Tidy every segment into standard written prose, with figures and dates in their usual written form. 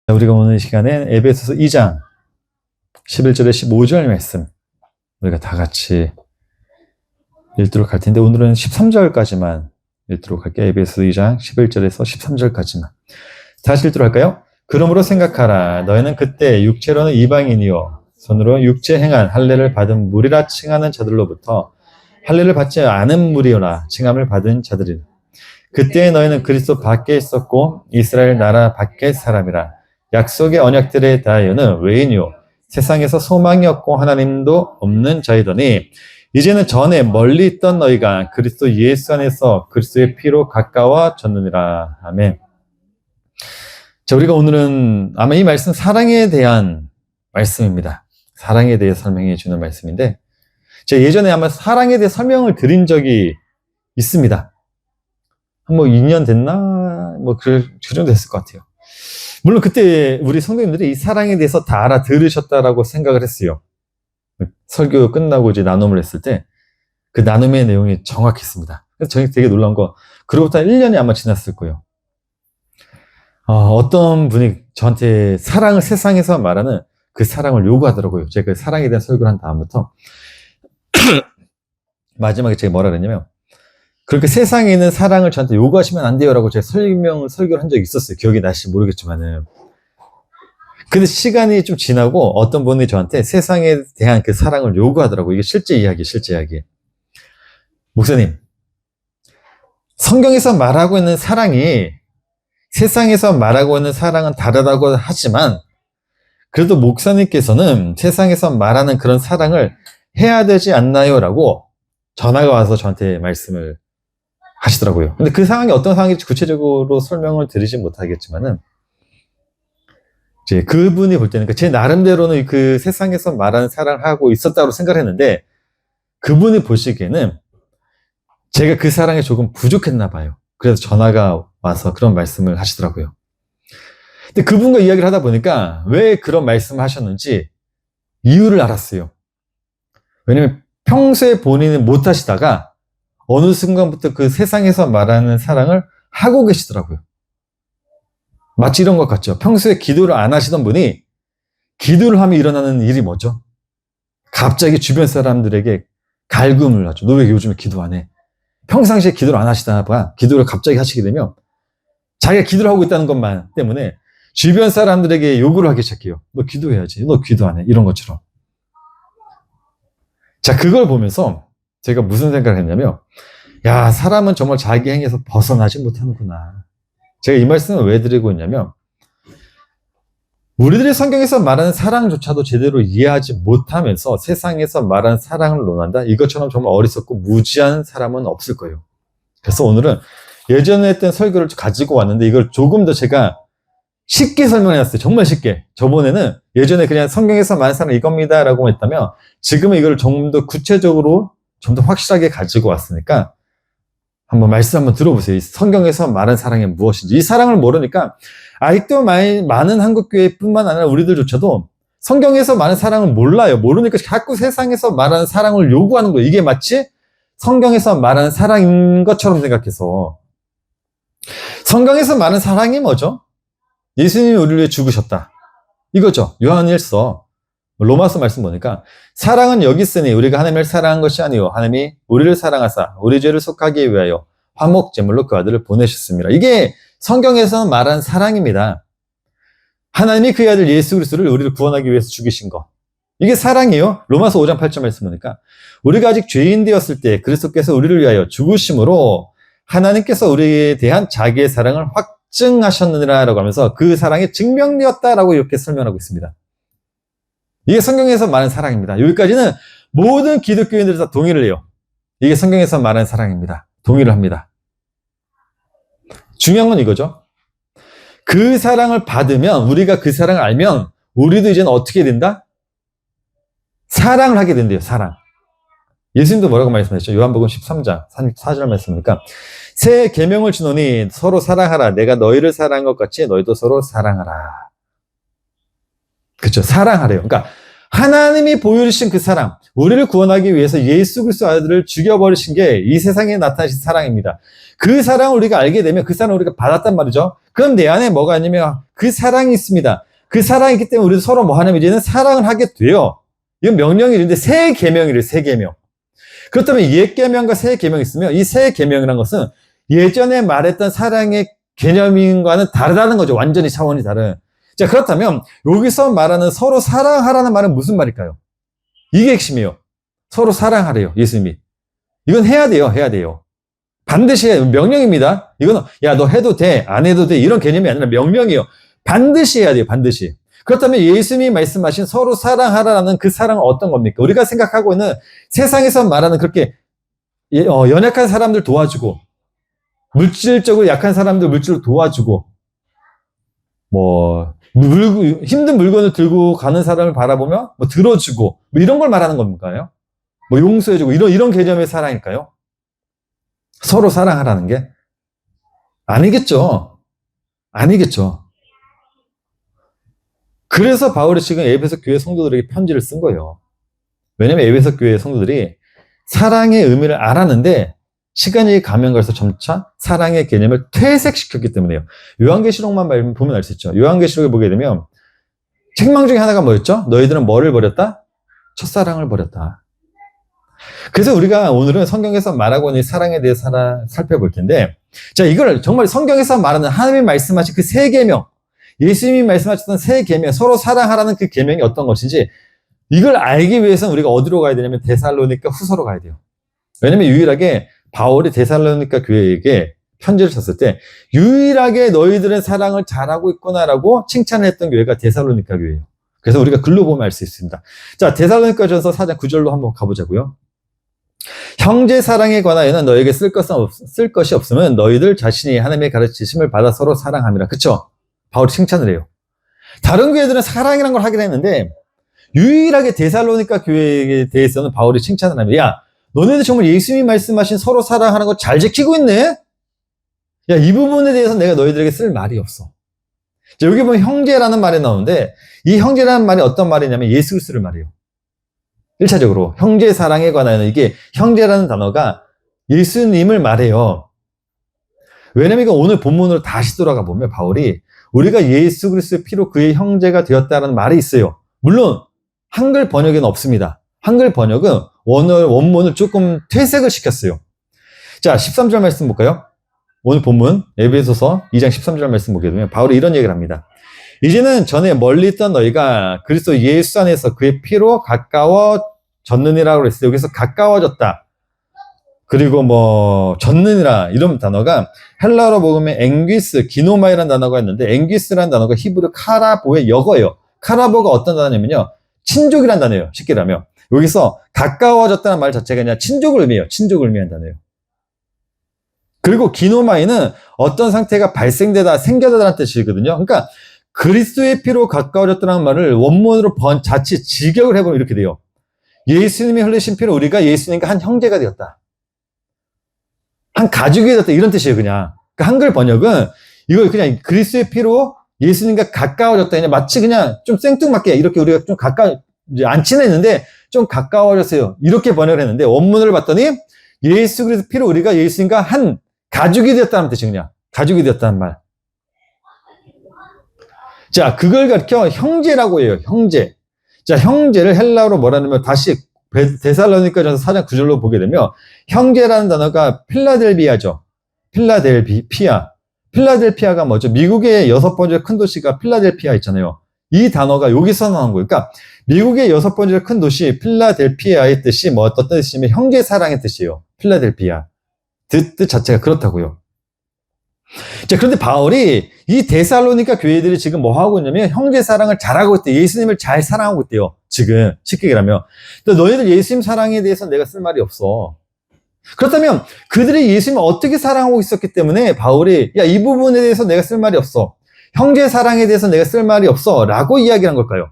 우리가 오늘 시간에 에베소서 2장 11절에 15절 말씀 우리가 다 같이 읽도록 할 텐데, 오늘은 13절까지만 읽도록 할게요. 에베소서 2장 11절에서 13절까지만 다시 읽도록 할까요? 그러므로 생각하라. 너희는 그때 육체로는 이방인이요 손으로 육체 행한 할례를 받은 무리라 칭하는 자들로부터 할례를 받지 않은 무리라 칭함을 받은 자들이라. 그때 너희는 그리스도 밖에 있었고 이스라엘 나라 밖의 사람이라. 약속의 언약들에 대하여는 외인이요 세상에서 소망이 없고 하나님도 없는 자이더니 이제는 전에 멀리 있던 너희가 그리스도 예수 안에서 그리스도의 피로 가까워졌느니라. 아멘. 자, 우리가 오늘은 아마 이 말씀 사랑에 대한 말씀입니다. 사랑에 대해 설명해 주는 말씀인데, 제가 예전에 아마 사랑에 대해 설명을 드린 적이 있습니다. 한 2년 됐나? 그 정도 됐을 것 같아요. 물론 그때 우리 성도님들이 이 사랑에 대해서 다 알아들으셨다라고 생각을 했어요. 설교 끝나고 이제 나눔을 했을 때 그 나눔의 내용이 정확했습니다. 그래서 저희 되게 놀라운 거, 그로부터 1년이 아마 지났을 거예요. 어떤 분이 저한테 사랑을 세상에서 말하는 그 사랑을 요구하더라고요. 제가 그 사랑에 대한 설교를 한 다음부터 마지막에 제가 뭐라 그랬냐면, 그렇게 세상에 있는 사랑을 저한테 요구하시면 안 돼요라고 제가 설교를 한 적이 있었어요. 기억이 나실지 모르겠지만은. 근데 시간이 좀 지나고 어떤 분이 저한테 세상에 대한 그 사랑을 요구하더라고요. 이게 실제 이야기. 목사님, 성경에서 말하고 있는 사랑이 세상에서 말하고 있는 사랑은 다르다고 하지만 그래도 목사님께서는 세상에서 말하는 그런 사랑을 해야 되지 않나요? 라고 전화가 와서 저한테 말씀을 하시더라고요. 근데 그 상황이 어떤 상황인지 구체적으로 설명을 드리진 못하겠지만은, 이제 그분이 볼 때는 제 나름대로는 그 세상에서 말하는 사랑을 하고 있었다고 생각을 했는데, 그분이 보시기에는 제가 그 사랑에 조금 부족했나 봐요. 그래서 전화가 와서 그런 말씀을 하시더라고요. 근데 그분과 이야기를 하다 보니까 왜 그런 말씀을 하셨는지 이유를 알았어요. 왜냐면 평소에 본인은 못 하시다가 어느 순간부터 그 세상에서 말하는 사랑을 하고 계시더라고요. 마치 이런 것 같죠. 평소에 기도를 안 하시던 분이 기도를 하면 일어나는 일이 뭐죠? 갑자기 주변 사람들에게 갈굼을 하죠. 너 왜 요즘에 기도 안 해? 평상시에 기도를 안 하시다가 기도를 갑자기 하시게 되면 자기가 기도를 하고 있다는 것만 때문에 주변 사람들에게 요구를 하기 시작해요. 너 기도해야지. 너 기도 안 해. 이런 것처럼. 자, 그걸 보면서 제가 무슨 생각을 했냐면, 야, 사람은 정말 자기 행위에서 벗어나지 못하는구나. 제가 이 말씀을 왜 드리고 있냐면, 우리들이 성경에서 말하는 사랑조차도 제대로 이해하지 못하면서 세상에서 말하는 사랑을 논한다? 이것처럼 정말 어리석고 무지한 사람은 없을 거예요. 그래서 오늘은 예전에 했던 설교를 가지고 왔는데 이걸 조금 더 제가 쉽게 설명해놨어요. 정말 쉽게. 저번에는 예전에 그냥 성경에서 말하는 사랑 이겁니다 라고 했다면, 지금은 이걸 좀 더 구체적으로 좀 더 확실하게 가지고 왔으니까 한번 말씀 한번 들어보세요. 이 성경에서 말하는 사랑이 무엇인지. 이 사랑을 모르니까 아직도 많은 한국교회뿐만 아니라 우리들조차도 성경에서 말하는 사랑을 몰라요. 모르니까 자꾸 세상에서 말하는 사랑을 요구하는 거예요. 이게 마치 성경에서 말하는 사랑인 것처럼 생각해서. 성경에서 말하는 사랑이 뭐죠? 예수님이 우리를 위해 죽으셨다. 이거죠. 요한일서 로마서 말씀 보니까, 사랑은 여기 있으니 우리가 하나님을 사랑한 것이 아니요 하나님이 우리를 사랑하사 우리 죄를 속하기 위하여 화목 제물로 그 아들을 보내셨습니다. 이게 성경에서 말하는 사랑입니다. 하나님이 그의 아들 예수 그리스도를 우리를 구원하기 위해서 죽이신 것, 이게 사랑이에요. 로마서 5장 8절 말씀 보니까 우리가 아직 죄인 되었을 때 그리스도께서 우리를 위하여 죽으심으로 하나님께서 우리에 대한 자기의 사랑을 확증하셨느니라라고 하면서 그 사랑이 증명되었다라고 이렇게 설명하고 있습니다. 이게 성경에서 말하는 사랑입니다. 여기까지는 모든 기독교인들이 다 동의를 해요. 이게 성경에서 말하는 사랑입니다. 동의를 합니다. 중요한 건 이거죠. 그 사랑을 받으면, 우리가 그 사랑을 알면 우리도 이제는 어떻게 된다? 사랑을 하게 된대요. 사랑. 예수님도 뭐라고 말씀하셨죠? 요한복음 13장 4절 말씀이니까, 새 계명을 주노니 서로 사랑하라. 내가 너희를 사랑한 것 같이 너희도 서로 사랑하라. 그렇죠. 사랑하래요. 그러니까 하나님이 보여주신 그 사랑, 우리를 구원하기 위해서 예수 그리스도 아들을 죽여버리신 게 이 세상에 나타나신 사랑입니다. 그 사랑을 우리가 알게 되면 그 사랑을 우리가 받았단 말이죠. 그럼 내 안에 뭐가 있냐면 그 사랑이 있습니다. 그 사랑이 있기 때문에 우리도 서로 뭐 하냐면 이제는 사랑을 하게 돼요. 이건 명령이인데 새 계명이래요. 새 계명. 그렇다면 옛 계명과 새 계명이 있으면 이 새 계명이라는 것은 예전에 말했던 사랑의 개념과는 다르다는 거죠. 완전히 차원이 다른. 자, 그렇다면 여기서 말하는 서로 사랑하라는 말은 무슨 말일까요? 이게 핵심이에요. 서로 사랑하래요. 예수님이. 이건 해야 돼요. 해야 돼요. 반드시 해야 돼요. 명령입니다. 이거는 야, 너 해도 돼. 안 해도 돼. 이런 개념이 아니라 명령이에요. 반드시 해야 돼요. 반드시. 그렇다면 예수님이 말씀하신 서로 사랑하라는 그 사랑은 어떤 겁니까? 우리가 생각하고 있는 세상에서 말하는 그렇게 연약한 사람들 도와주고 물질적으로 약한 사람들 물질로 도와주고 뭐 힘든 물건을 들고 가는 사람을 바라보며 뭐 들어주고 뭐 이런 걸 말하는 겁니까요? 뭐 용서해주고 이런 개념의 사랑일까요? 서로 사랑하라는 게 아니겠죠. 아니겠죠. 그래서 바울이 지금 에베소 교회 성도들에게 편지를 쓴 거예요. 왜냐면 에베소 교회 성도들이 사랑의 의미를 알았는데 시간이 가면 갈수록 점차 사랑의 개념을 퇴색시켰기 때문에요. 요한계시록만 보면 알 수 있죠. 요한계시록에 보게 되면 책망 중에 하나가 뭐였죠? 너희들은 뭐를 버렸다? 첫사랑을 버렸다. 그래서 우리가 오늘은 성경에서 말하고 있는 사랑에 대해서 살펴볼 텐데, 자, 이걸 정말 성경에서 말하는 하나님이 말씀하신 그 세 계명, 예수님이 말씀하셨던 세 계명, 서로 사랑하라는 그 계명이 어떤 것인지 이걸 알기 위해서는 우리가 어디로 가야 되냐면 데살로니가 후서로 가야 돼요. 왜냐면 유일하게 바울이 데살로니가 교회에게 편지를 썼을 때 유일하게 너희들은 사랑을 잘하고 있구나라고 칭찬을 했던 교회가 데살로니가 교회예요. 그래서 우리가 글로 보면 알 수 있습니다. 자, 데살로니가전서 4장 9절로 한번 가보자고요. 형제 사랑에 관하여는 너에게 쓸 것이 없으면 너희들 자신이 하나님의 가르치심을 받아 서로 사랑함이라. 그쵸? 바울이 칭찬을 해요. 다른 교회들은 사랑이라는 걸 하긴 했는데 유일하게 데살로니가 교회에 대해서는 바울이 칭찬을 합니다. 야, 너네들 정말 예수님이 말씀하신 서로 사랑하는 거 잘 지키고 있네? 야, 이 부분에 대해서 내가 너희들에게 쓸 말이 없어. 자, 여기 보면 형제라는 말이 나오는데 이 형제라는 말이 어떤 말이냐면 예수 그리스도를 말해요. 1차적으로 형제 사랑에 관하여는 이게 형제라는 단어가 예수님을 말해요. 왜냐면 이거 오늘 본문으로 다시 돌아가 보면 바울이 우리가 예수 그리스도의 피로 그의 형제가 되었다는 말이 있어요. 물론 한글 번역에는 없습니다. 한글 번역은 원문을 조금 퇴색을 시켰어요. 자, 13절 말씀 볼까요? 오늘 본문 에베소서 2장 13절 말씀 보게 되면 바울이 이런 얘기를 합니다. 이제는 전에 멀리 있던 너희가 그리스도 예수 안에서 그의 피로 가까워졌느니라고 그랬어요. 여기서 가까워졌다. 그리고 뭐 졌느니라 이런 단어가 헬라어로 보면 앵귀스, 기노마이라는 단어가 있는데 앵귀스라는 단어가 히브리 카라보의 역어예요. 카라보가 어떤 단어냐면요. 친족이라는 단어예요. 쉽게 말하면. 여기서 가까워졌다는 말 자체가 그냥 친족을 의미해요. 친족을 의미하는 단어예요. 그리고 기노마이는 어떤 상태가 발생되다, 생겨나다는 뜻이거든요. 그러니까 그리스도의 피로 가까워졌다는 말을 원문으로 자칫 직역을 해보면 이렇게 돼요. 예수님이 흘리신 피로 우리가 예수님과 한 형제가 되었다. 한 가족이 되었다. 이런 뜻이에요, 그냥. 그러니까 한글 번역은 이걸 그냥 그리스도의 피로 예수님과 가까워졌다. 그냥 마치 그냥 좀 생뚱맞게 이렇게 우리가 좀 이제 안 친했는데 좀 가까워졌어요. 이렇게 번역을 했는데 원문을 봤더니 예수 그리스도 피로 우리가 예수님과 한 가족이 되었다는 뜻이 그냥. 가족이 되었다는 말. 자, 그걸 가리켜 형제라고 해요. 형제. 자, 형제를 헬라어로 뭐라냐면 다시 데살로니가전서 4장 9절로 보게 되면 형제라는 단어가 필라델비아죠. 필라델피아. 필라델피아가 뭐죠? 미국의 6번째 큰 도시가 필라델피아 있잖아요. 이 단어가 여기서 나온 거예요. 그러니까 미국의 6번째 큰 도시 필라델피아의 뜻이 뭐 어떤 뜻이냐면 형제 사랑의 뜻이에요. 필라델피아. 뜻 자체가 그렇다고요. 자, 그런데 바울이 이 데살로니가 교회들이 지금 뭐 하고 있냐면 형제 사랑을 잘하고 있대. 예수님을 잘 사랑하고 있대요. 지금 쉽게 얘기하면. 근데 너희들 예수님 사랑에 대해서 내가 쓸 말이 없어. 그렇다면 그들이 예수님을 어떻게 사랑하고 있었기 때문에 바울이 야, 이 부분에 대해서 내가 쓸 말이 없어. 형제 사랑에 대해서 내가 쓸 말이 없어. 라고 이야기한 걸까요?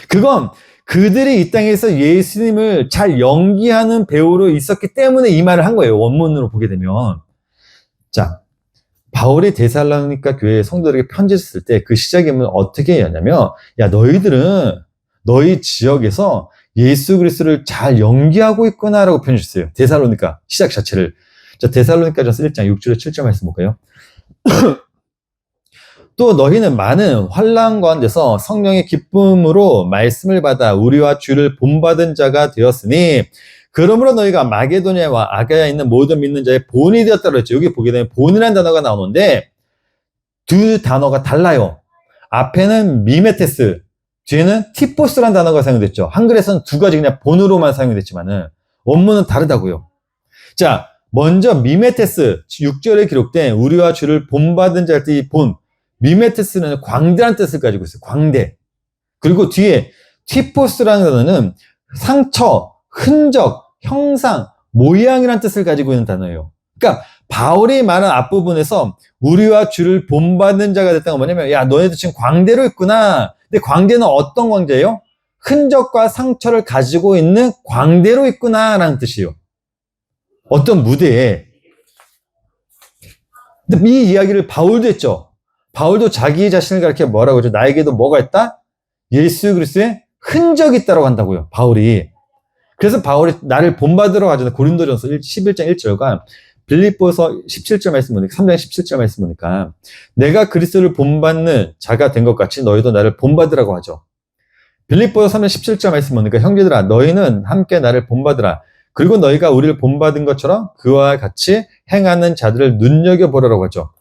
그건 그들이 이 땅에서 예수님을 잘 연기하는 배우로 있었기 때문에 이 말을 한 거예요. 원문으로 보게 되면. 자, 바울이 데살로니가 교회 성도들에게 편지를 쓸 때 그 시작임을 어떻게 했냐면 야, 너희들은 너희 지역에서 예수 그리스도를 잘 연기하고 있구나라고 표현해 주셨어요. 데살로니가 시작 자체를. 자, 데살로니가전서 1장 6절에 7절 말씀 볼까요? 또 너희는 많은 환난 가운데서 성령의 기쁨으로 말씀을 받아 우리와 주를 본받은 자가 되었으니 그러므로 너희가 마게도냐와 아가야에 있는 모든 믿는 자의 본이 되었다고 했죠. 여기 보게 되면 본이라는 단어가 나오는데 두 단어가 달라요. 앞에는 미메테스, 뒤에는 티포스라는 단어가 사용됐죠. 한글에서는 두 가지 그냥 본으로만 사용됐지만은 원문은 다르다고요. 자, 먼저 미메테스 6절에 기록된 우리와 주를 본받은 자일 때 이 본, 미메테스는 광대라는 뜻을 가지고 있어요. 광대. 그리고 뒤에 티포스라는 단어는 상처, 흔적, 형상, 모양이라는 뜻을 가지고 있는 단어예요. 그러니까 바울이 말한 앞부분에서 우리와 주를 본받는 자가 됐다는 건 뭐냐면 야 너네도 지금 광대로 있구나. 근데 광대는 어떤 광대예요? 흔적과 상처를 가지고 있는 광대로 있구나 라는 뜻이에요. 어떤 무대에. 근데 이 이야기를 바울도 했죠. 바울도 자기 자신을 가리켜 뭐라고 하죠? 나에게도 뭐가 있다? 예수 그리스도의 흔적이 있다고 한다고요. 바울이. 그래서 바울이 나를 본받으러 가잖아요. 고린도전서 11장 1절과 빌립보서 17절 말씀 보니까 3장 17절 말씀 보니까 내가 그리스도를 본받는 자가 된 것 같이 너희도 나를 본받으라고 하죠. 빌립보서 3장 17절 말씀 보니까 형제들아 너희는 함께 나를 본받으라. 그리고 너희가 우리를 본받은 것처럼 그와 같이 행하는 자들을 눈여겨보라고 하죠.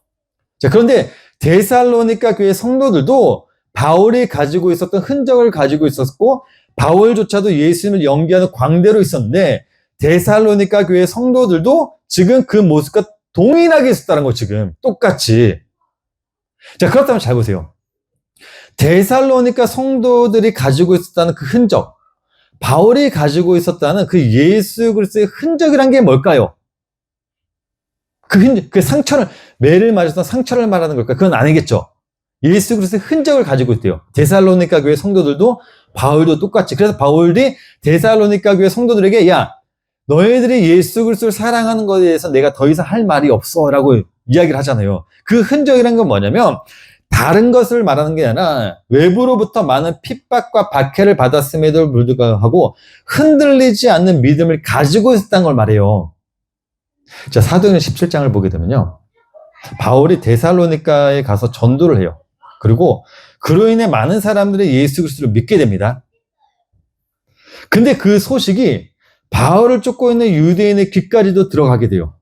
자, 그런데 데살로니가 교회 성도들도 바울이 가지고 있었던 흔적을 가지고 있었고 바울조차도 예수님을 연기하는 광대로 있었는데 데살로니가 교회 성도들도 지금 그 모습과 동일하게 있었다는 거 지금 똑같이. 자, 그렇다면 잘 보세요. 데살로니가 성도들이 가지고 있었다는 그 흔적, 바울이 가지고 있었다는 그 예수 그리스도의 흔적이란 게 뭘까요? 그 흔적, 그 상처를, 매를 맞았던 상처를 말하는 걸까요? 그건 아니겠죠. 예수 그리스도의 흔적을 가지고 있대요. 데살로니가 교회 성도들도 바울도 똑같이. 그래서 바울이 데살로니가 교회 성도들에게 야, 너희들이 예수 그리스도를 사랑하는 것에 대해서 내가 더 이상 할 말이 없어 라고 이야기를 하잖아요. 그 흔적이란 건 뭐냐면 다른 것을 말하는 게 아니라 외부로부터 많은 핍박과 박해를 받았음에도 불구하고 흔들리지 않는 믿음을 가지고 있었다는 걸 말해요. 자, 사도행전 17장을 보게 되면요. 바울이 데살로니가에 가서 전도를 해요. 그리고 그로 인해 많은 사람들이 예수 그리스도를 믿게 됩니다. 근데 그 소식이 바울을 쫓고 있는 유대인의 귀까지도 들어가게 돼요.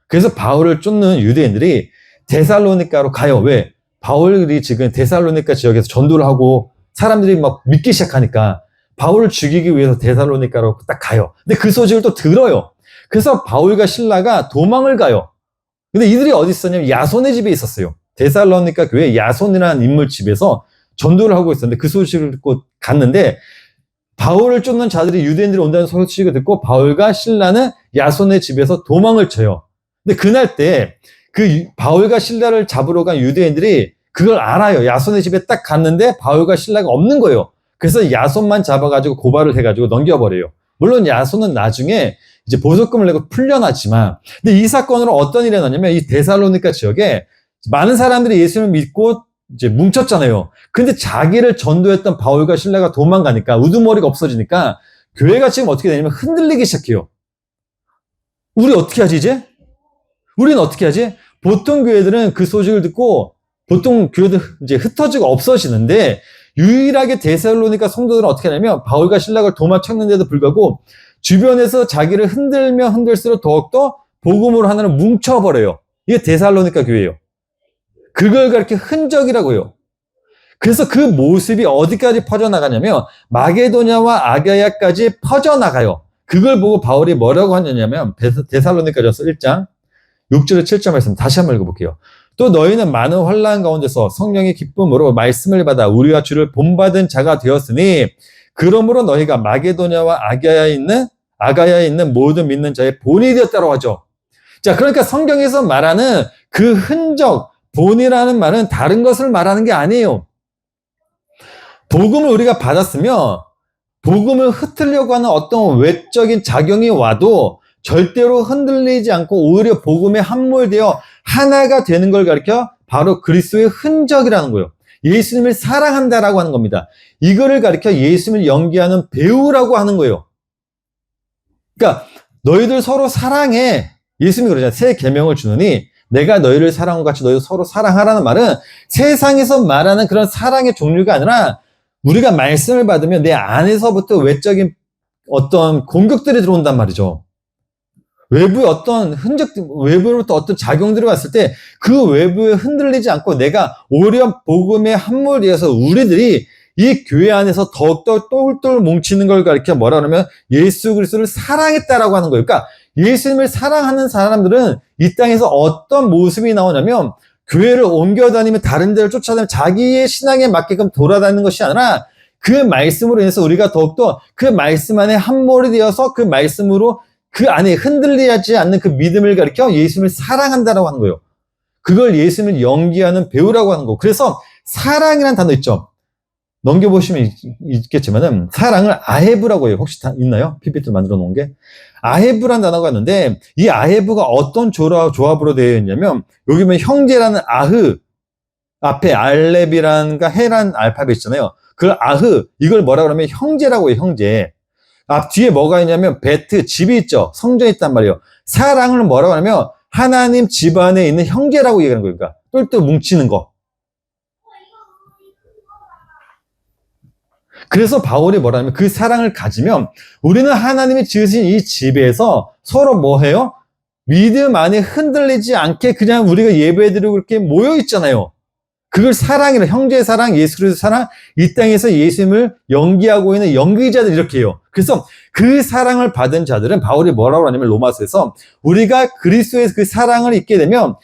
그래서 바울을 쫓는 유대인들이 데살로니가로 가요. 왜? 바울이 지금 데살로니가 지역에서 전도를 하고 사람들이 막 믿기 시작하니까 바울을 죽이기 위해서 데살로니가로 딱 가요. 근데 그 소식을 또 들어요. 그래서 바울과 실라가 도망을 가요. 근데 이들이 어디 있었냐면 야손의 집에 있었어요. 데살로니가 교회 야손이라는 인물 집에서 전도를 하고 있었는데 그 소식을 듣고 갔는데 바울을 쫓는 자들이 유대인들이 온다는 소식을 듣고 바울과 실라는 야손의 집에서 도망을 쳐요. 근데 그날 때 그 바울과 실라를 잡으러 간 유대인들이 그걸 알아요. 야손의 집에 딱 갔는데 바울과 실라가 없는 거예요. 그래서 야손만 잡아가지고 고발을 해가지고 넘겨버려요. 물론 야손은 나중에 이제 보석금을 내고 풀려났지만, 근데 이 사건으로 어떤 일이 났냐면 이 데살로니가 지역에 많은 사람들이 예수님을 믿고 이제 뭉쳤잖아요. 근데 자기를 전도했던 바울과 실라가 도망가니까 우두머리가 없어지니까 교회가 지금 어떻게 되냐면 흔들리기 시작해요. 우리 어떻게 하지 이제? 우리는 어떻게 하지? 보통 교회들은 그 소식을 듣고 보통 교회들 이제 흩어지고 없어지는데 유일하게 데살로니가 성도들은 어떻게 하냐면 바울과 실라가 도망쳤는데도 불구하고 주변에서 자기를 흔들면 흔들수록 더욱더 복음으로 하나를 뭉쳐버려요. 이게 데살로니가 교회예요. 그걸 그렇게 흔적이라고 해요. 그래서 그 모습이 어디까지 퍼져나가냐면 마게도냐와 아가야까지 퍼져나가요. 그걸 보고 바울이 뭐라고 하냐면 데살로니가전서 1장 6절에 7절 말씀 다시 한번 읽어볼게요. 또 너희는 많은 환난 가운데서 성령의 기쁨으로 말씀을 받아 우리와 주를 본받은 자가 되었으니 그러므로 너희가 마게도냐와 아가야에 있는 모든 믿는 자의 본이 되었다고 하죠. 자, 그러니까 성경에서 말하는 그 흔적, 본이라는 말은 다른 것을 말하는 게 아니에요. 복음을 우리가 받았으면 복음을 흩으려고 하는 어떤 외적인 작용이 와도 절대로 흔들리지 않고 오히려 복음에 함몰되어 하나가 되는 걸 가리켜 바로 그리스도의 흔적이라는 거예요. 예수님을 사랑한다라고 하는 겁니다. 이거를 가리켜 예수님을 연기하는 배우라고 하는 거예요. 그러니까 너희들 서로 사랑해. 예수님이 그러잖아요. 새 계명을 주노니 내가 너희를 사랑한 것 같이 너희도 서로 사랑하라는 말은 세상에서 말하는 그런 사랑의 종류가 아니라 우리가 말씀을 받으면 내 안에서부터 외적인 어떤 공격들이 들어온단 말이죠. 외부의 어떤 흔적, 외부로부터 어떤 작용들이 왔을 때 그 외부에 흔들리지 않고 내가 오히려 복음의 함몰이어서 우리들이 이 교회 안에서 더욱더 똘똘 뭉치는 걸 가리켜 뭐라 그러면 예수 그리스도를 사랑했다라고 하는 거예요. 그러니까 예수님을 사랑하는 사람들은 이 땅에서 어떤 모습이 나오냐면 교회를 옮겨다니며 다른 데를 쫓아다니며 자기의 신앙에 맞게끔 돌아다니는 것이 아니라 그 말씀으로 인해서 우리가 더욱더 그 말씀 안에 함몰이 되어서 그 말씀으로 그 안에 흔들리지 않는 그 믿음을 가리켜 예수님을 사랑한다라고 하는 거예요. 그걸 예수님을 연기하는 배우라고 하는 거고. 그래서 사랑이라는 단어 있죠. 넘겨보시면 있겠지만은 사랑을 아헤브라고 해요. 혹시 다 있나요? PPT 만들어 놓은 게. 아헤브라는 단어가 있는데 이 아헤브가 어떤 조합으로 되어 있냐면 여기 보면 형제라는 아흐 앞에 알렙이란가 헤란 알파벳 있잖아요. 그 아흐 이걸 뭐라 그러면 형제라고 해요. 형제. 앞 뒤에 뭐가 있냐면 베트 집이 있죠. 성전이 있단 말이에요. 사랑을 뭐라고 하냐면 하나님 집안에 있는 형제라고 얘기하는 거예요. 그러니까 똘똘 뭉치는 거. 그래서 바울이 뭐라면 그 사랑을 가지면 우리는 하나님이 지으신 이 집에서 서로 뭐 해요? 믿음 안에 흔들리지 않게 그냥 우리가 예배드리고 이렇게 모여 있잖아요. 그걸 사랑이라 형제의 사랑, 예수 그리스도의 사랑, 이 땅에서 예수님을 연기하고 있는 연기자들 이렇게 해요. 그래서 그 사랑을 받은 자들은 바울이 뭐라고 하냐면 로마서에서 우리가 그리스도의 그 사랑을 잊게 되면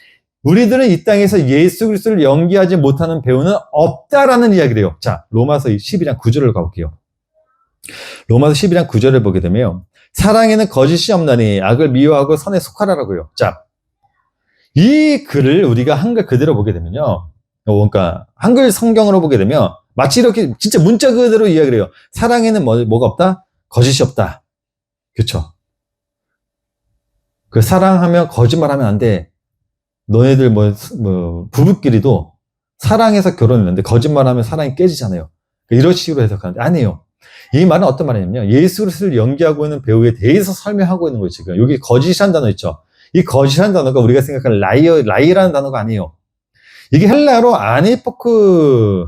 우리들은 이 땅에서 예수 그리스도를 연기하지 못하는 배우는 없다라는 이야기를 해요. 자, 로마서 12장 9절을 가볼게요. 로마서 12장 9절을 보게 되면 사랑에는 거짓이 없나니 악을 미워하고 선에 속하라라고요. 자, 이 글을 우리가 한글 그대로 보게 되면요. 그러니까 한글 성경으로 보게 되면 마치 이렇게 진짜 문자 그대로 이야기를 해요. 사랑에는 뭐가 없다? 거짓이 없다. 그렇죠? 그 사랑하면 거짓말하면 안 돼. 너네들 부부끼리도 사랑해서 결혼했는데 거짓말하면 사랑이 깨지잖아요. 이런 식으로 해석하는데 아니에요. 이 말은 어떤 말이냐면요. 예수 그리스도를 연기하고 있는 배우에 대해서 설명하고 있는 거예요. 지금 여기 거짓이라는 단어 있죠. 이 거짓이라는 단어가 우리가 생각하는 라이라는 단어가 아니에요. 이게 헬라어로 아니포크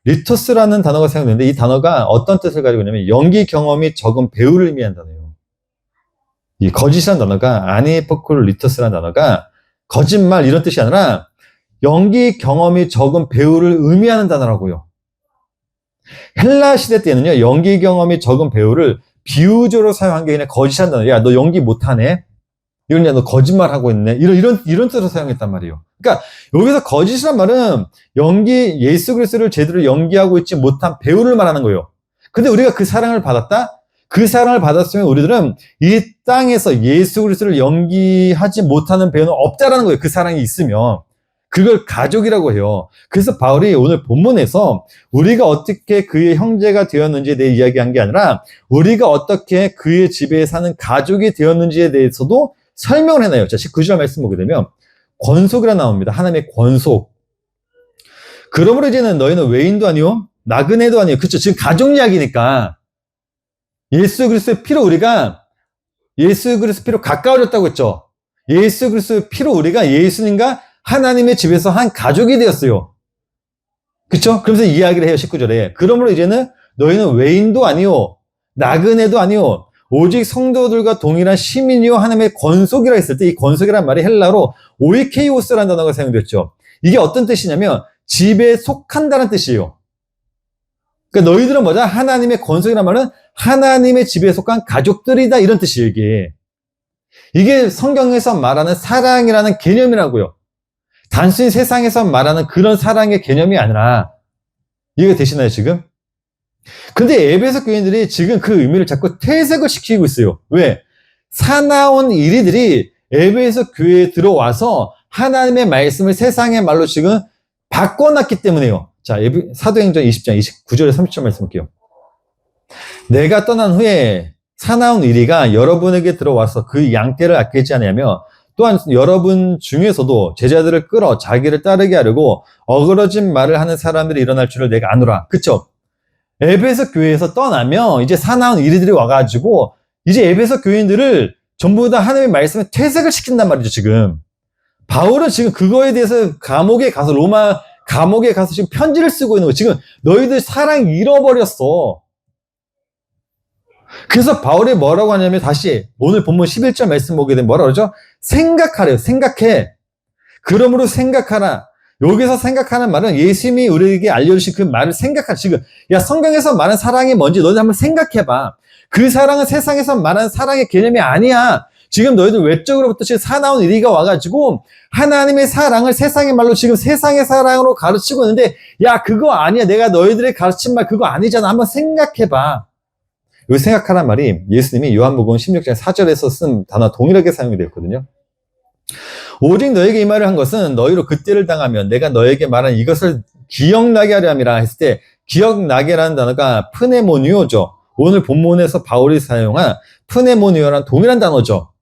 리토스라는 단어가 사용되는데 이 단어가 어떤 뜻을 가지고 있냐면 연기 경험이 적은 배우를 의미하는 단어예요. 이 거짓이라는 단어가 아니포크 리토스라는 단어가 거짓말 이런 뜻이 아니라 연기 경험이 적은 배우를 의미하는 단어라고요. 헬라 시대 때는요, 연기 경험이 적은 배우를 비유적으로 사용한 게 아니라 거짓이라는 단어. 야, 너 연기 못하네? 이러냐, 너 거짓말하고 있네? 이런 뜻으로 사용했단 말이에요. 그러니까 여기서 거짓이란 말은 예수 그리스도를 제대로 연기하고 있지 못한 배우를 말하는 거예요. 근데 우리가 그 사랑을 받았다? 그 사랑을 받았으면 우리들은 이 땅에서 예수 그리스도를 연기하지 못하는 배우는 없다라는 거예요. 그 사랑이 있으면. 그걸 가족이라고 해요. 그래서 바울이 오늘 본문에서 우리가 어떻게 그의 형제가 되었는지에 대해 이야기한 게 아니라 우리가 어떻게 그의 집에 사는 가족이 되었는지에 대해서도 설명을 해놔요. 자, 19절 말씀 보게 되면 권속이라 나옵니다. 하나님의 권속. 그러므로 이제는 너희는 외인도 아니요 나그네도 아니요. 그렇죠. 지금 가족 이야기니까 예수 그리스도의 피로 우리가 예수 그리스도 피로 가까워졌다고 했죠. 예수 그리스도의 피로 우리가 예수님과 하나님의 집에서 한 가족이 되었어요. 그렇죠? 그러면서 이야기를 해요. 19절에. 그러므로 이제는 너희는 외인도 아니요 나그네도 아니요 오직 성도들과 동일한 시민이요 하나님의 권속이라 했을 때 이 권속이라는 말이 헬라로 오이케이오스라는 단어가 사용됐죠. 이게 어떤 뜻이냐면 집에 속한다는 뜻이에요. 그러니까 너희들은 뭐냐? 하나님의 권속이라는 말은 하나님의 집에 속한 가족들이다 이런 뜻이에요. 이게 성경에서 말하는 사랑이라는 개념이라고요. 단순히 세상에서 말하는 그런 사랑의 개념이 아니라 이해가 되시나요 지금? 근데 에베소 교인들이 지금 그 의미를 자꾸 퇴색을 시키고 있어요. 왜? 사나운 이리들이 에베소 교회에 들어와서 하나님의 말씀을 세상의 말로 지금 바꿔놨기 때문에요. 자, 사도행전 20장 29절에 30절 말씀 볼게요. 내가 떠난 후에 사나운 이리가 여러분에게 들어와서 그 양떼를 아끼지 않으며 또한 여러분 중에서도 제자들을 끌어 자기를 따르게 하려고 어그러진 말을 하는 사람들이 일어날 줄을 내가 아노라. 그쵸? 에베소 교회에서 떠나면 이제 사나운 이리들이 와가지고 이제 에베소 교인들을 전부 다 하나님의 말씀에 퇴색을 시킨단 말이죠, 지금. 바울은 지금 그거에 대해서 감옥에 가서 로마 감옥에 가서 지금 편지를 쓰고 있는 거예요. 지금 너희들 사랑 잃어버렸어. 그래서 바울이 뭐라고 하냐면 다시 오늘 본문 11절 말씀 보게 되면 뭐라고 그러죠? 생각하래요. 생각해. 그러므로 생각하라. 여기서 생각하는 말은 예수님이 우리에게 알려주신 그 말을 생각하라. 지금 야 성경에서 말하는 사랑이 뭔지 너희들 한번 생각해봐. 그 사랑은 세상에서 말하는 사랑의 개념이 아니야. 지금 너희들 외적으로부터 지금 사나운 이리가 와가지고 하나님의 사랑을 세상의 말로 지금 세상의 사랑으로 가르치고 있는데 야 그거 아니야. 내가 너희들의 가르친 말 그거 아니잖아. 한번 생각해봐. 이 생각하란 말이 예수님이 요한복음 16장 4절에서 쓴 단어 동일하게 사용이 되었거든요. 오직 너에게 이 말을 한 것은 너희로 그때를 당하면 내가 너에게 말한 이것을 기억나게 하려 함이라 했을 때 기억나게라는 단어가 프네모니오죠. 오늘 본문에서 바울이 사용한 프네모니오라는 동일한 단어죠.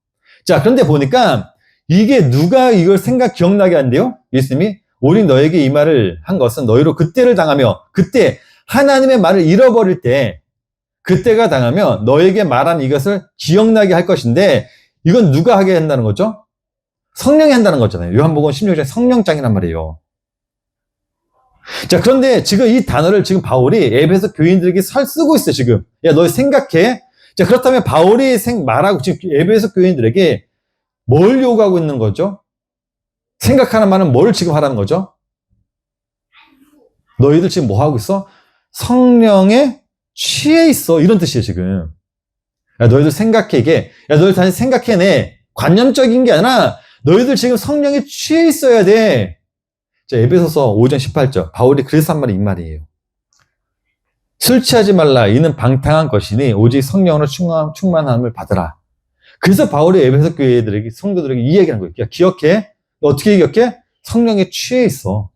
자, 그런데 보니까 이게 누가 이걸 기억나게 한대요? 예수님이 오직 너에게 이 말을 한 것은 너희로 그때를 당하며 그때 하나님의 말을 잃어버릴 때 그때가 당하면 너에게 말한 이것을 기억나게 할 것인데 이건 누가 하게 한다는 거죠? 성령이 한다는 거잖아요. 요한복음 16장 성령장이란 말이에요. 자, 그런데 지금 이 단어를 지금 바울이 에베소 교인들에게 쓰고 있어요, 지금. 야, 너 생각해. 자, 그렇다면 바울이 말하고 지금 에베소 교인들에게 뭘 요구하고 있는 거죠? 생각하는 말은 뭘 지금 하라는 거죠? 너희들 지금 뭐 하고 있어? 성령에 취해 있어. 이런 뜻이에요, 지금. 야, 너희들 생각해, 이게. 야, 너희들 다시 생각해내. 관념적인 게 아니라 너희들 지금 성령에 취해 있어야 돼. 자, 에베소서 5장 18절. 바울이 그래서 한 말이 이 말이에요. 술 취하지 말라. 이는 방탕한 것이니 오직 성령으로 충만함을 받으라. 그래서 바울이 에베소 교회들에게, 성도들에게 이 얘기하는 거예요. 야, 기억해. 너 어떻게 기억해? 성령에 취해 있어.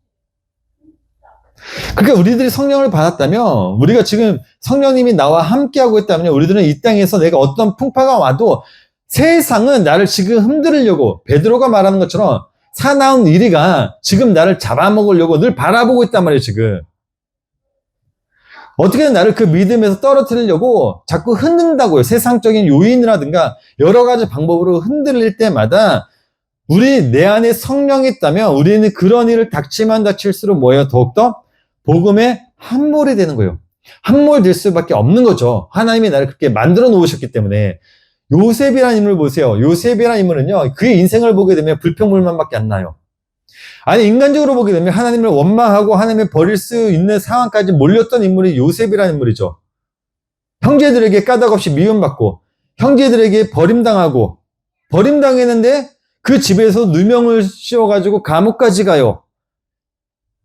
그러니까 우리들이 성령을 받았다면, 우리가 지금 성령님이 나와 함께하고 있다면, 우리들은 이 땅에서 내가 어떤 풍파가 와도 세상은 나를 지금 흔들으려고, 베드로가 말하는 것처럼 사나운 이리가 지금 나를 잡아먹으려고 늘 바라보고 있단 말이에요, 지금. 어떻게든 나를 그 믿음에서 떨어뜨리려고 자꾸 흔든다고요. 세상적인 요인이라든가 여러 가지 방법으로 흔들릴 때마다 내 안에 성령이 있다면 우리는 그런 일을 닥치면 닥칠수록 뭐예요? 더욱더 복음에 함몰이 되는 거예요. 함몰될 수밖에 없는 거죠. 하나님이 나를 그렇게 만들어 놓으셨기 때문에. 요셉이라는 인물을 보세요. 요셉이라는 인물은요, 그의 인생을 보게 되면 불평불만밖에 안 나요. 아니, 인간적으로 보게 되면 하나님을 원망하고 하나님을 버릴 수 있는 상황까지 몰렸던 인물이 요셉이라는 인물이죠. 형제들에게 까닭없이 미움받고, 형제들에게 버림당하고, 버림당했는데 그 집에서 누명을 씌워가지고 감옥까지 가요.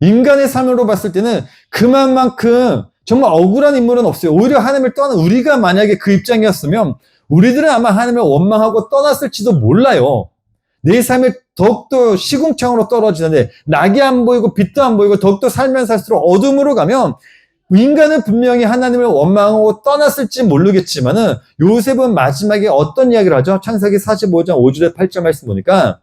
인간의 삶으로 봤을 때는 그만큼 정말 억울한 인물은 없어요. 오히려 하나님을 떠난 우리가 만약에 그 입장이었으면 우리들은 아마 하나님을 원망하고 떠났을지도 몰라요. 내 삶이 더욱더 시궁창으로 떨어지는데 낙이 안 보이고 빛도 안 보이고 더욱더 살면 살수록 어둠으로 가면 인간은 분명히 하나님을 원망하고 떠났을지 모르겠지만은 요셉은 마지막에 어떤 이야기를 하죠? 창세기 45장 5절에 8절 말씀 보니까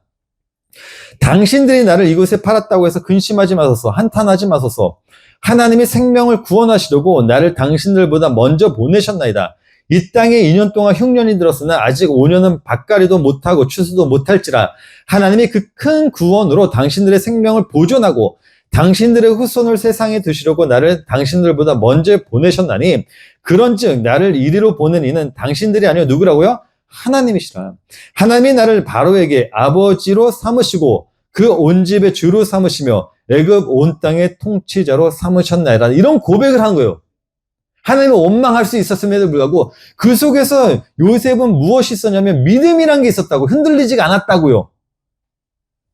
당신들이 나를 이곳에 팔았다고 해서 근심하지 마소서, 한탄하지 마소서. 하나님이 생명을 구원하시려고 나를 당신들보다 먼저 보내셨나이다. 이 땅에 2년 동안 흉년이 들었으나 아직 5년은 밭가리도 못하고 추수도 못할지라 하나님이 그 큰 구원으로 당신들의 생명을 보존하고 당신들의 후손을 세상에 두시려고 나를 당신들보다 먼저 보내셨나니 그런즉 나를 이리로 보낸 이는 당신들이 아니요 누구라고요? 하나님이시라. 하나님이 나를 바로에게 아버지로 삼으시고 그 온 집의 주로 삼으시며 애굽 온 땅의 통치자로 삼으셨나이다. 이런 고백을 한 거예요. 하나님을 원망할 수 있었음에도 불구하고 그 속에서 요셉은 무엇이 있었냐면 믿음이란 게 있었다고. 흔들리지가 않았다고요.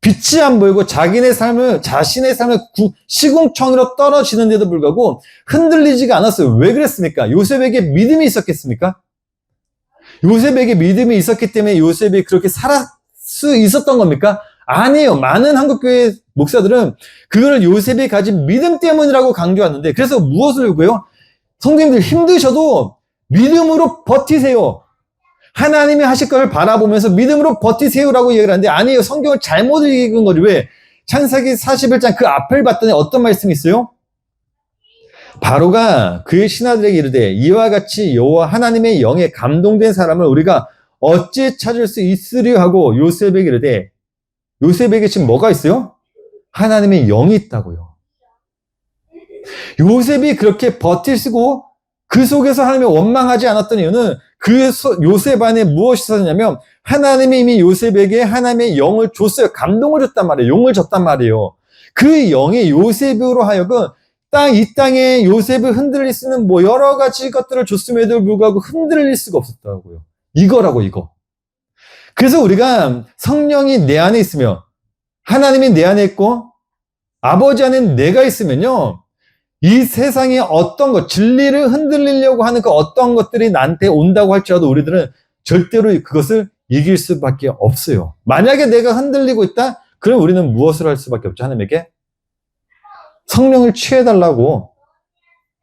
빛이 안 보이고 자신의 삶을 시궁창으로 떨어지는데도 불구하고 흔들리지가 않았어요. 왜 그랬습니까? 요셉에게 믿음이 있었겠습니까? 요셉에게 믿음이 있었기 때문에 요셉이 그렇게 살 수 있었던 겁니까? 아니에요. 많은 한국교회 목사들은 그거를 요셉이 가진 믿음 때문이라고 강조하는데 그래서 무엇을 요구해요? 성도님들 힘드셔도 믿음으로 버티세요. 하나님이 하실 걸 바라보면서 믿음으로 버티세요라고 얘기를 하는데 아니에요. 성경을 잘못 읽은 거지. 왜? 창세기 41장 그 앞을 봤더니 어떤 말씀이 있어요? 바로가 그의 신하들에게 이르되 이와 같이 여호와 하나님의 영에 감동된 사람을 우리가 어찌 찾을 수 있으려 하고 요셉에게 이르되 요셉에게 지금 뭐가 있어요? 하나님의 영이 있다고요. 요셉이 그렇게 버티시고 그 속에서 하나님이 원망하지 않았던 이유는 그 요셉 안에 무엇이 있었냐면 하나님이 이미 요셉에게 하나님의 영을 줬어요. 감동을 줬단 말이에요. 용을 줬단 말이에요. 그 영이 요셉으로 하여금 이 땅에 요셉을 흔들릴 수 있는 뭐 여러 가지 것들을 줬음에도 불구하고 흔들릴 수가 없었다고요. 이거라고 이거. 그래서 우리가 성령이 내 안에 있으며 하나님이 내 안에 있고 아버지 안에 내가 있으면요. 이 세상에 어떤 것, 진리를 흔들리려고 하는 그 어떤 것들이 나한테 온다고 할지라도 우리들은 절대로 그것을 이길 수밖에 없어요. 만약에 내가 흔들리고 있다? 그럼 우리는 무엇을 할 수밖에 없죠? 하나님에게? 성령을 취해달라고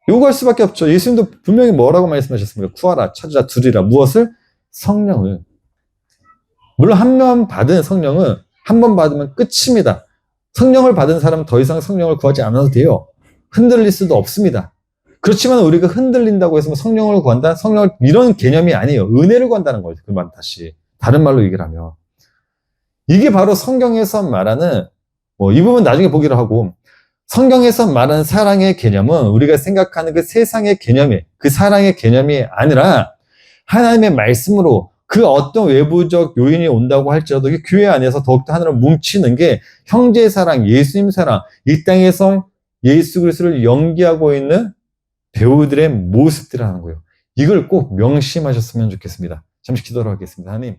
요구할 수밖에 없죠. 예수님도 분명히 뭐라고 말씀하셨습니까? 구하라, 찾으라, 두리라. 무엇을? 성령을. 물론 한 번 받은 성령은 한 번 받으면 끝입니다. 성령을 받은 사람은 더 이상 성령을 구하지 않아도 돼요. 흔들릴 수도 없습니다. 그렇지만 우리가 흔들린다고 해서 성령을 구한다? 성령을 이런 개념이 아니에요. 은혜를 구한다는 거예요. 그 말 다시 다른 말로 얘기를 하면 이게 바로 성경에서 말하는 이 부분 나중에 보기로 하고 성경에서 말하는 사랑의 개념은 우리가 생각하는 그 세상의 개념이 그 사랑의 개념이 아니라 하나님의 말씀으로 그 어떤 외부적 요인이 온다고 할지라도 교회 안에서 더욱더 하나로 뭉치는 게 형제 사랑, 예수님 사랑, 이 땅에서 예수 그리스도를 연기하고 있는 배우들의 모습들이라는 거예요. 이걸 꼭 명심하셨으면 좋겠습니다. 잠시 기도를 하겠습니다. 하나님.